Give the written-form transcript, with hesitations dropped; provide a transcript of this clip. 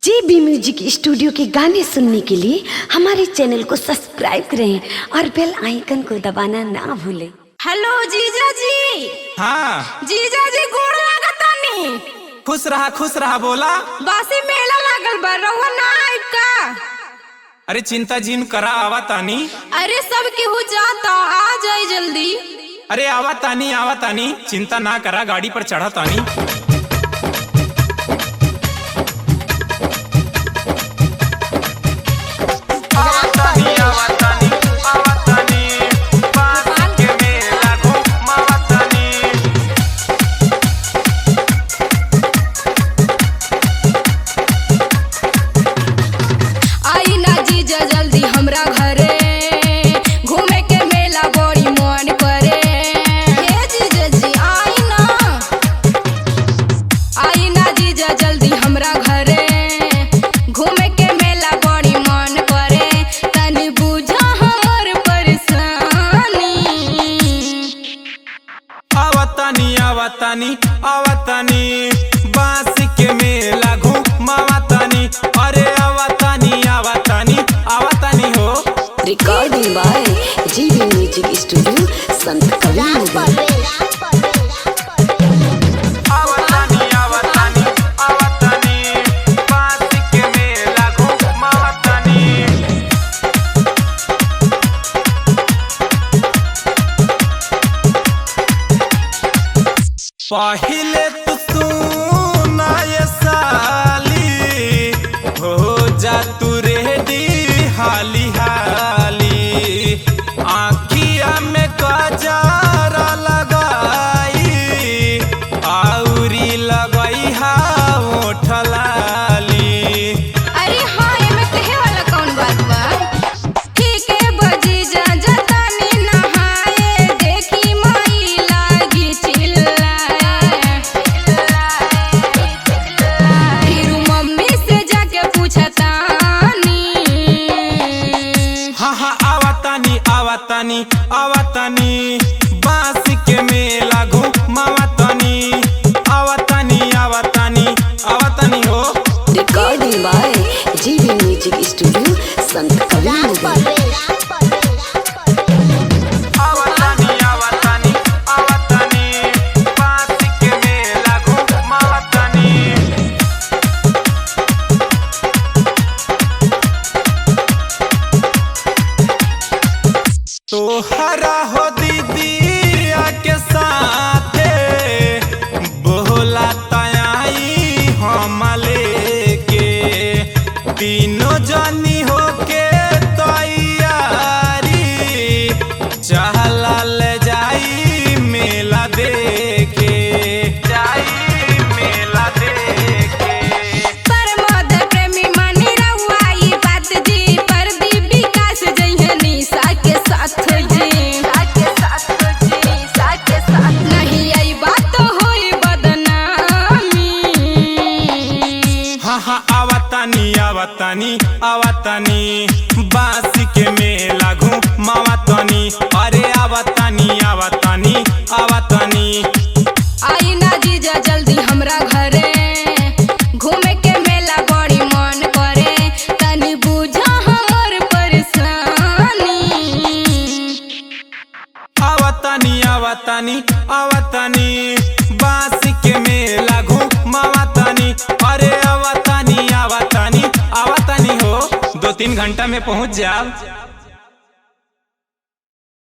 JB music studio के गाने सुनने के लिए हमारे चैनल को सब्सक्राइब करें और बेल आइकन को दबाना ना भूलें। हेलो जीजा जी। हाँ जीजा जी गोड़ लागतानी। खुश रहा बोला। बासी मेला लागल बा, रउआ ना आइब का? अरे चिंता जिन करा आवा तानी। अरे सब केहू जाता, आ जाए जल्दी। अरे आवा तानी चिंता ना करा, गाड़ी पर चढ़ा तानी। जल्दी हमरा घरे घूमे के मेला बड़ी मन करे। हे जीजा जी आई ना जीजा जल्दी हमरा घरे घूमे के मेला बड़ी मन करे। तनी बुझा हमर परेशानी। आवतानी बांस के मेला घूमावतानी। अरे आवतानी हो। Recording by JB music studio Sant Kabir. पहिले तो सुना ये साली, हो जा तू रेडी हाली हाली। आँखिया में कजरा लगाई, आउरी लगाई हा ओठ लाली। अरे हाँ, एमे कहे वाला कौन बात बा? ठीक है बजी जा जतानी नहाए, देखी माई लागी चिल्लाए। फिर मम्मी से जाके पूछतानी। हाँ आवतानी बांस के मेला घूमावतानी। आवतानी हो। Recording by JB music studio Sant Kabir. तोहरा हो दीदी के साथे बोला तयाई हम लेके। तीनों जनी हो के तैयारी, चहला ले जाई मेला देखे। परमोद प्रेमी मानी रहुआई बात जी, प्रदीप विकास जइहे निशा के साथ जी। नहीं आई बात होई बदनामी। हाँ आवतानी बांस के मेला घूमावतानी। अरे आवतानी आई ना जीजा जल्दी हमरा घरे घूमे के मेला बड़ी मन करे। तनी बुझा हमर परेशानी। आवतानी बांस के मेला घूमावतानी। अरे आवतानी हो। 2-3 घंटा में पहुँच जाओ।